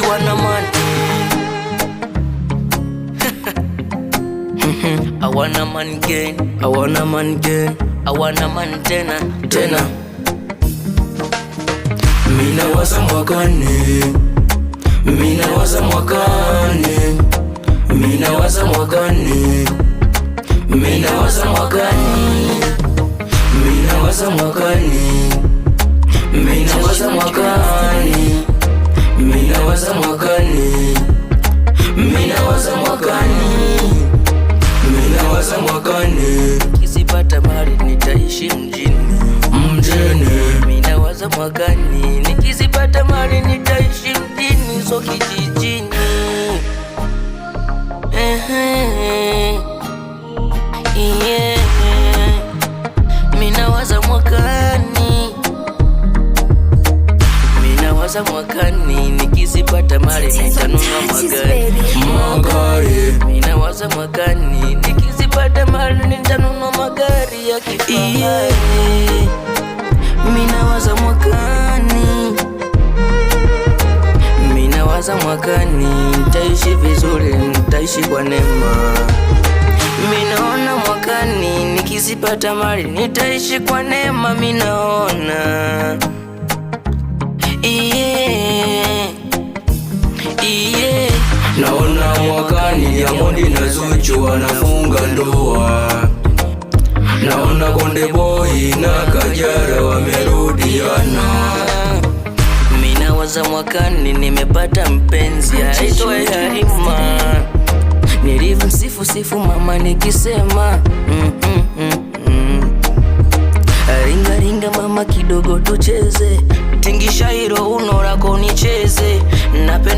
wanna man. I wanna man again, I wanna man again, I wanna man tena, tena. Mina waza mwakani, mina waza mwakani, mina waza mwakani, mina waza mwakani, mina waza mwakani, mina waza mwakani, mina waza mwakani, mina waza mwakani, mina waza mwakani. Nikizipata mali nitaishi mjini, mjini. Mina waza mwakani, nikizipata mali nitaishi mjini, so kijijini. Yeah. Mina waza mwakani, mina waza mwakani, nikizipata mali nitanunua magari, magari. Mina waza mwakani, nikizipata mali nitanunua magari ya kifahari. Yeah. Mina waza mwakani, mina waza mwakani, nitaishi vizuri, nitaishi kwa neema. Minaona mwakani, nikizipata mali nitaishi kwa neema, minaona. Yeah. Yeah. Naona mwakani Diamond na Zuchu wanafunga ndoa. Naona Konde Boy na Kajala wamerudiana. Mina waza mwakani, nimepata mpenzi aitwaye Halima. Nilivyomsifu sifu mama nikisema ringa ringa mama kidogo tucheze, tingisha hilo uno lako nicheze.